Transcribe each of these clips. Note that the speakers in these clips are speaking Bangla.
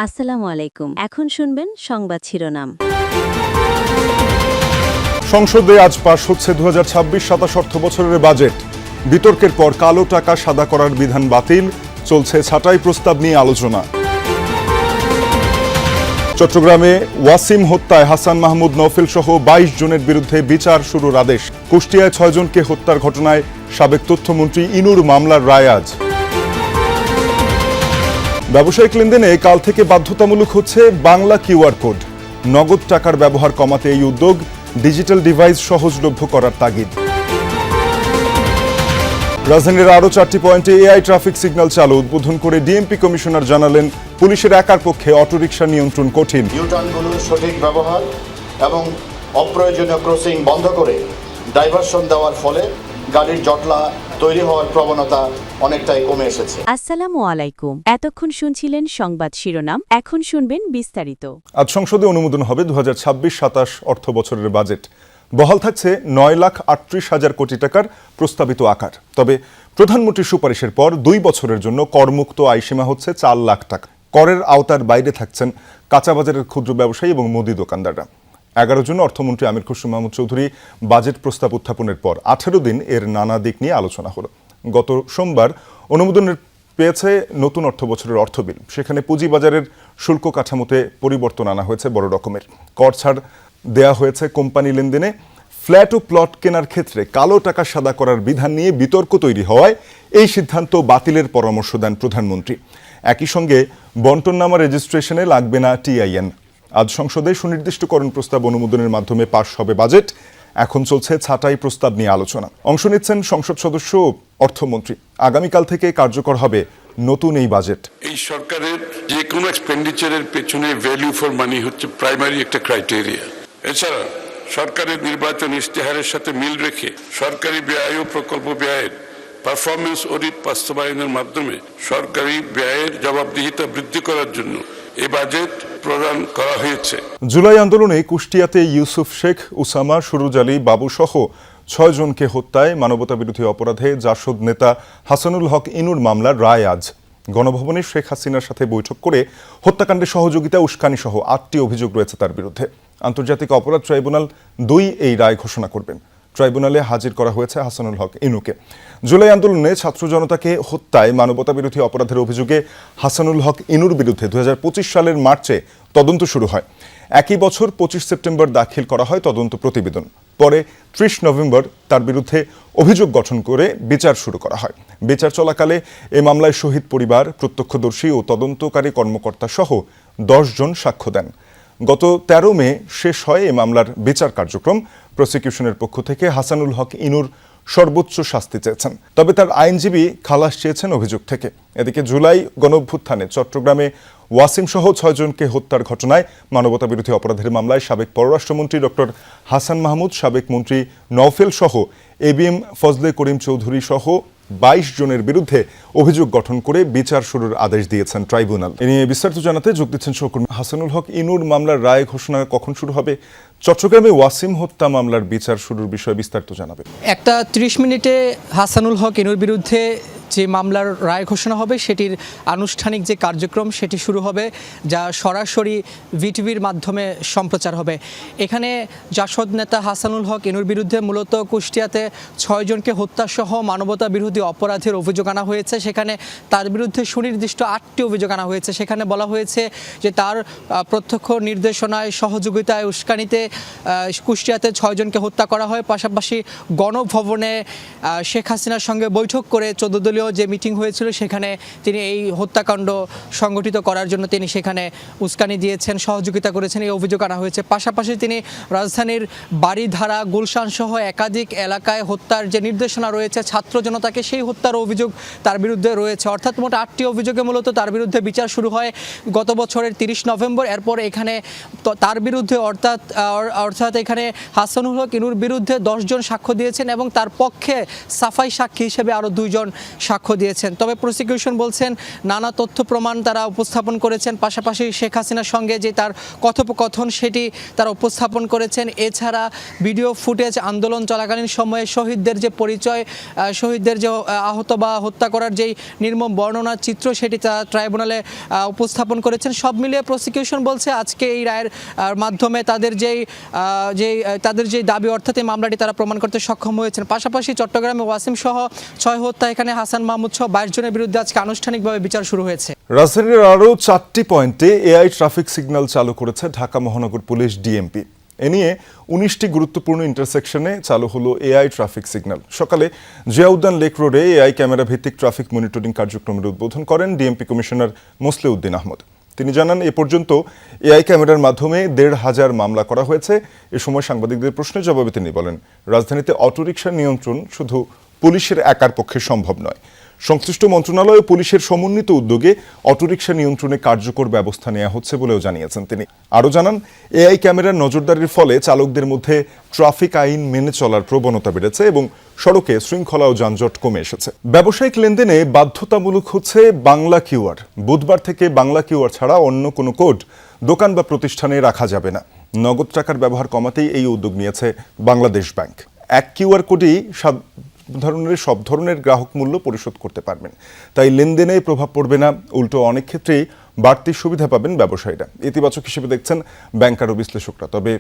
আসসালামু আলাইকুম। এখন শুনবেন সংবাদ শিরোনাম। সংসদে আজ পাশ হচ্ছে 2026-27 অর্থ বছরের বাজেট। বিতর্কের পর কালো টাকা সাদা করার বিধান বাতিল, চলছে ছাঁটাই প্রস্তাব নিয়ে আলোচনা। চট্টগ্রামে ওয়াসিম হত্যায় হাসান মাহমুদ নওফেল সহ 22 জনের বিরুদ্ধে বিচার শুরুর আদেশ। কুষ্টিয়ায় 6 জনকে হত্যার ঘটনায় সাবেক তথ্যমন্ত্রী ইনুর মামলার রায় আজ। ব্যবসায়িক লেনদেনে কাল থেকে বাধ্যতামূলক হচ্ছে বাংলা কিউআর কোড। নগদ টাকার ব্যবহার কমাতে এই উদ্যোগ, ডিজিটাল ডিভাইস সহজলভ্য করার তাগিদ। রাজধানীর আরও 4টি পয়েন্টে এআই ট্রাফিক সিগন্যাল চালু। উদ্বোধন করে ডিএমপি কমিশনার জানালেন, পুলিশের একার পক্ষে অটোরিকশা নিয়ন্ত্রণ কঠিন। ইউটার্নগুলোর সঠিক ব্যবহার এবং অপ্রয়োজনীয় ক্রসিং বন্ধ করে ডাইভারশন দেওয়ার ফলে গাড়ির জটলা তৈরি হওয়ার প্রবণতা অনেকটাই কমে এসেছে। আসসালামু আলাইকুম। এতক্ষণ শুনছিলেন সংবাদ শিরোনাম, এখন শুনবেন বিস্তারিত। আজ সংসদে অনুমোদন হবে 2026-27 অর্থ বছরের বাজেট। বহাল থাকছে 9,38,000 কোটি টাকার প্রস্তাবিত আকার। তবে প্রধানমন্ত্রীর সুপারিশের পর 2 বছরের জন্য করমুক্ত আয়সীমা হচ্ছে 4 লাখ টাকা। করের আওতার বাইরে থাকছেন কাঁচাবাজারের ক্ষুদ্র ব্যবসায়ী এবং মুদি দোকানদাররা। 11 জুন অর্থমন্ত্রী আমির খসরু মাহমুদ চৌধুরী বাজেট প্রস্তাব উত্থাপনের পর 18 দিন এর নানা দিক নিয়ে আলোচনা হলো। গত সোমবার অনুমোদনের পেয়েছে নতুন অর্থ বছরের অর্থ বিল। সেখানে পুঁজিবাজারের শুল্ক কাঠামোতে পরিবর্তন আনা হয়েছে বড় রকমের। কর ছাড় দেয়া হয়েছে কোম্পানি লেনদেনে। ফ্ল্যাট ও প্লট কেনার ক্ষেত্রে কালো টাকা সাদা করার বিধান নিয়ে বিতর্ক তৈরি হওয়ায় এই সিদ্ধান্ত বাতিলের পরামর্শ দেন প্রধানমন্ত্রী। একই সঙ্গে বন্টননামা রেজিস্ট্রেশনে লাগবে না টিআইএন। আজ সংসদে সুনির্দিষ্টকরণ প্রস্তাব অনুমোদনের মাধ্যমে পাশ হবে বাজেট। এখন চলছে ছাঁটাই প্রস্তাব নিয়ে আলোচনা। অংশ নিচ্ছেন সংসদ সদস্য ও অর্থমন্ত্রী। আগামীকাল থেকে কার্যকর হবে নতুন এই বাজেট। এই সরকারের যে কোনো এক্সপেন্ডিচারের পেছনে ভ্যালু ফর মানি হচ্ছে প্রাইমারি একটা ক্রাইটেরিয়া। এছাড়া সরকারের নির্বাচন ইশতেহারের সাথে মিল রেখে সরকারি ব্যয় ও প্রকল্প ব্যয়ের পারফরমেন্স অডিট বাস্তবায়নের মাধ্যমে সরকারি ব্যয়ের জবাবদিহিতা বৃদ্ধি করার জন্য এই বাজেট প্রদান করা হয়েছে। জুলাই আন্দোলনে কুষ্টিয়াতে ইউসুফ শেখ, উসামা, সুরুজ আলী, বাবু সহ 6 জনকে হত্যায় মানবতাবিরোধী অপরাধে জাসদ নেতা হাসানুল হক ইনুর মামলার রায় আজ। গণভবনে শেখ হাসিনার সাথে বৈঠক করে হত্যাকাণ্ডে সহযোগিতা, উস্কানি সহ 8টি অভিযোগ রয়েছে তার বিরুদ্ধে। আন্তর্জাতিক অপরাধ ট্রাইব্যুনাল 2 এই রায় ঘোষণা করবেন। ট্রাইব্যুনালে হাজির করা হয়েছে হাসানুল হক ইনুকে। জুলাই আন্দোলনে ছাত্র জনতাকে হত্যায় মানবতাবিরোধী অপরাধের অভিযোগে হাসানুল হক ইনুর বিরুদ্ধে 2025 সালের মার্চে তদন্ত শুরু হয়। একই বছর 25 সেপ্টেম্বর দাখিল করা হয় তদন্ত প্রতিবেদন। পরে 30 নভেম্বর তার বিরুদ্ধে অভিযোগ গঠন করে বিচার শুরু করা হয়। বিচার চলাকালে এ মামলায় শহীদ পরিবার, প্রত্যক্ষদর্শী ও তদন্তকারী কর্মকর্তা সহ 10 জন সাক্ষ্য দেন। গত 13 মে শেষ হয় এ মামলার বিচার কার্যক্রম। প্রসিকিউশনের পক্ষ থেকে হাসানুল হক ইনুর সর্বোচ্চ শাস্তি চেয়েছেন, তবে তার আইনজীবী খালাস চেয়েছেন অভিযোগ থেকে। এদিকে জুলাই গণঅভ্যুত্থানে চট্টগ্রামে ওয়াসিম সহ 6 জনকে হত্যার ঘটনায় মানবতাবিরোধী অপরাধের মামলায় সাবেক পররাষ্ট্রমন্ত্রী ডক্টর হাসান মাহমুদ, সাবেক মন্ত্রী নওফেল সহ এবিএম ফজলে করিম চৌধুরী সহ 22 জনের বিরুদ্ধে অভিযোগ গঠন করে বিচার শুরুর আদেশ দিয়েছেন ট্রাইব্যুনাল। এ নিয়ে বিস্তারিত জানাতে যোগ দিচ্ছেন সহকর্মী হাসানুল হক ইনুর। মামলার রায় ঘোষণা কখন শুরু হবে? চট্টগ্রামে ওয়াসিম হত্যা মামলার বিচার শুরুর বিষয়ে বিস্তারিত জানাবে। 1:30 মিনিটে হাসানুল হক ইনুর বিরুদ্ধে যে মামলার রায় ঘোষণা হবে সেটির আনুষ্ঠানিক যে কার্যক্রম সেটি শুরু হবে, যা সরাসরি ভিটিভির মাধ্যমে সম্প্রচার হবে। এখানে জাসদ নেতা হাসানুল হক ইনুর বিরুদ্ধে মূলত কুষ্টিয়াতে 6 জনকে হত্যাসহ মানবতা বিরোধী অপরাধের অভিযোগ আনা হয়েছে। সেখানে তার বিরুদ্ধে সুনির্দিষ্ট 8টি অভিযোগ আনা হয়েছে। সেখানে বলা হয়েছে যে তার প্রত্যক্ষ নির্দেশনায়, সহযোগিতায়, উস্কানিতে কুষ্টিয়াতে 6 জনকে হত্যা করা হয়। পাশাপাশি গণভবনে শেখ হাসিনার সঙ্গে বৈঠক করে 14 দলীয় যে মিটিং হয়েছিল সেখানে তিনি এই হত্যাকাণ্ড সংগঠিত করার জন্য তিনি সেখানে উস্কানি দিয়েছেন, সহযোগিতা করেছেন, এই অভিযোগ আনা হয়েছে। পাশাপাশি তিনি রাজধানীর বাড়িধারা, গুলশান সহ একাধিক এলাকায় হত্যার যে নির্দেশনা রয়েছে ছাত্র জনতাকে, সেই হত্যার অভিযোগ তার বিরুদ্ধে রয়েছে। অর্থাৎ মোট 8টি অভিযোগে মূলত তার বিরুদ্ধে বিচার শুরু হয় গত বছরের 30 নভেম্বর। এরপর এখানে তার বিরুদ্ধে অর্থাৎ এখানে হাসানুল হক ইনুর বিরুদ্ধে 10 জন সাক্ষ্য দিয়েছেন এবং তার পক্ষে সাফাই সাক্ষী হিসেবে আরও 2 জন সাক্ষ্য দিয়েছেন। তবে প্রসিকিউশন বলছেন নানা তথ্য প্রমাণ তারা উপস্থাপন করেছেন, পাশাপাশি শেখ হাসিনার সঙ্গে যে তার কথোপকথন সেটি তারা উপস্থাপন করেছেন। এছাড়া ভিডিও ফুটেজ আন্দোলন চলাকালীন সময়ে শহীদদের যে পরিচয়, শহীদদের যে আহত বা হত্যা করার যেই নির্মম বর্ণনা চিত্র সেটি তারা ট্রাইব্যুনালে উপস্থাপন করেছেন। সব মিলিয়ে প্রসিকিউশন বলছে আজকে এই রায়ের মাধ্যমে তাদের যেই দাবি অর্থাৎ এই মামলাটি তারা প্রমাণ করতে সক্ষম হয়েছেন। পাশাপাশি চট্টগ্রামে ওয়াসিম সহ 6 হত্যা, এখানে হাসান মাহমুদ সহ 22 জনের বিরুদ্ধে আজকে আনুষ্ঠানিকভাবে বিচার শুরু হয়েছে। রাজধানীর আরও 4টি পয়েন্টে এআই ট্রাফিক সিগন্যাল চালু করেছে ঢাকা মহানগর পুলিশ ডিএমপি। এ নিয়ে 19টি গুরুত্বপূর্ণ ইন্টারসেকশনে চালু হলো এআই ট্রাফিক সিগন্যাল। সকালে জিয়াউদ্দিন লেক রোডে এআই ক্যামেরা ভিত্তিক ট্রাফিক মনিটরিং কার্যক্রমের উদ্বোধন করেন ডিএমপি কমিশনার মোসলেউদ্দিন আহমদ। তিনি জানান, এ পর্যন্ত এআই ক্যামেরার মাধ্যমে 1,500 মামলা করা হয়েছে। এ সময় সাংবাদিকদের প্রশ্নের জবাবে তিনি বলেন, রাজধানীতে অটোরিকশার নিয়ন্ত্রণ শুধু পুলিশের একার পক্ষে সম্ভব নয়। সংশ্লিষ্ট মন্ত্রণালয় ও পুলিশের সমন্বিত উদ্যোগে অটোরিকশা নিয়ন্ত্রণে কার্যকর ব্যবস্থা নেওয়া হচ্ছে বলেও জানিয়েছেন তিনি। আরও জানান, এআই ক্যামেরার নজরদারির ফলে চালকদের মধ্যে ট্রাফিক আইন মেনে চলার প্রবণতা বেড়েছে এবং সড়কে শৃঙ্খলা ও যানজট কমে এসেছে। ব্যবসায়িক লেনদেনে বাধ্যতামূলক হচ্ছে বাংলা কিউআর। বুধবার থেকে বাংলা কিউআর ছাড়া অন্য কোনো কোড দোকান বা প্রতিষ্ঠানে রাখা যাবে না। নগদ টাকার ব্যবহার কমাতেই এই উদ্যোগ নিয়েছে বাংলাদেশ ব্যাংক। এক কিউআর কোডেই সব ধরনের গ্রাহক মূল্য পরিশোধ করতে পারবেন। তাই লেনদেনে প্রভাব পড়বে না, উল্টো অনেক ক্ষেত্রেই বাড়তি সুবিধা পাবেন ব্যবসায়ীরা। ইতিবাচক হিসেবে দেখছেন ব্যাংকার ও বিশ্লেষকরা। তবে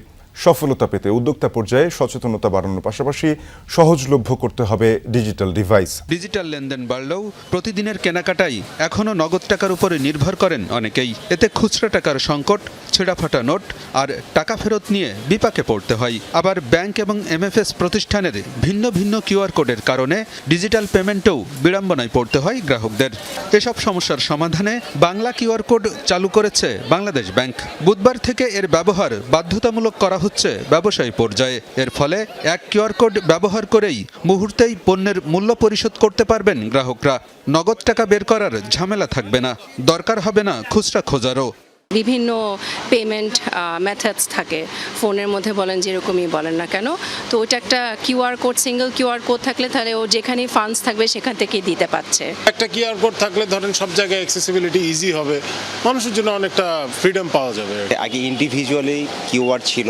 সফলতা পেতে উদ্যোক্তা পর্যায়ে সচেতনতা বাড়ানোর পাশাপাশি সহজলভ্য করতে হবে ডিজিটাল ডিভাইস। ডিজিটাল লেনদেন বাড়লেও প্রতিদিনের কেনাকাটাই এখনও নগদ টাকার উপরে নির্ভর করেন অনেকেই। এতে খুচরা টাকার সংকট, ছেঁড়াফাটা নোট আর টাকা ফেরত নিয়ে বিপাকে পড়তে হয়। আবার ব্যাংক এবং এমএফএস প্রতিষ্ঠানের ভিন্ন ভিন্ন কিউআর কোডের কারণে ডিজিটাল পেমেন্টেও বিড়ম্বনায় পড়তে হয় গ্রাহকদের। এসব সমস্যার সমাধানে বাংলা কিউআর কোড চালু করেছে বাংলাদেশ ব্যাংক। বুধবার থেকে এর ব্যবহার বাধ্যতামূলক করা হচ্ছে ব্যবসায়ী পর্যায়ে। এর ফলে এক কিউআর কোড ব্যবহার করেই মুহূর্তেই পণ্যের মূল্য পরিশোধ করতে পারবেন গ্রাহকরা। নগদ টাকা বের করার ঝামেলা থাকবে না, দরকার হবে না খুচরা খোঁজারও। বিভিন্ন পেমেন্ট মেথডস থাকে ফোনের মধ্যে, বলেন যেরকমই বলেন না কেন, তো ওইটা একটা QR code, single QR code থাকলে তাহলে ও যেখানেই ফান্ডস থাকবে সেখান থেকেই দিতে পারছে। একটা কিউআর কোড থাকলে ধরেন সব জায়গায় অ্যাক্সেসিবিলিটি ইজি হবে, মানুষের জন্য অনেকটা ফ্রিডম পাওয়া যাবে। আগে ইন্ডিভিজুয়ালি কিউআর ছিল,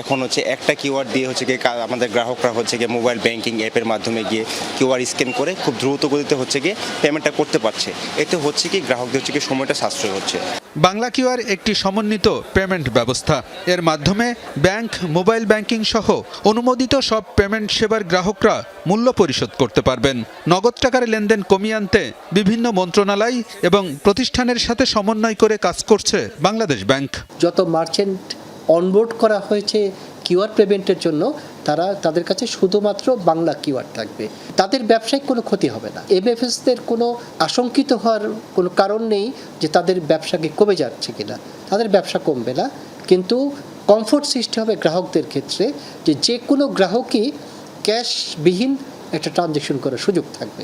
এখন হচ্ছে একটা কিউআর দিয়ে হচ্ছে গিয়ে আমাদের গ্রাহকরা হচ্ছে গিয়ে মোবাইল ব্যাংকিং অ্যাপের মাধ্যমে গিয়ে কিউআর স্ক্যান করে খুব দ্রুত গতিতে হচ্ছে গিয়ে পেমেন্টটা করতে পারছে। এতে হচ্ছে কি গ্রাহকদের হচ্ছে গিয়ে সময়টা সাশ্রয় হচ্ছে। বাংলা কিউআর একটি সমন্বিত পেমেন্ট ব্যবস্থা। এর মাধ্যমে ব্যাংক, মোবাইল ব্যাংকিং সহ অনুমোদিত সব পেমেন্ট সেবার গ্রাহকরা মূল্য পরিশোধ করতে পারবেন। নগদ টাকার লেনদেন কমিয়ে আনতে বিভিন্ন মন্ত্রণালয় এবং প্রতিষ্ঠানের সাথে সমন্বয় করে কাজ করছে বাংলাদেশ ব্যাংক। যত মার্চেন্ট অনবোর্ড করা হয়েছে কিউআর পেমেন্টের জন্য, তাদের কাছে শুধুমাত্র বাংলা কিউআর থাকবে। তাদের ব্যবসায়িক কোনো ক্ষতি হবে না। এমএফএসদের কোনো আশঙ্কিত হওয়ার কোনো কারণ নেই যে তাদের ব্যবসাকে কমে যাচ্ছে কিনা। তাদের ব্যবসা কমবে না, কিন্তু কমফোর্ট সৃষ্টি হবে গ্রাহকদের ক্ষেত্রে যে কোনো গ্রাহকই ক্যাশবিহীন একটা ট্রানজ্যাকশন করার সুযোগ থাকবে।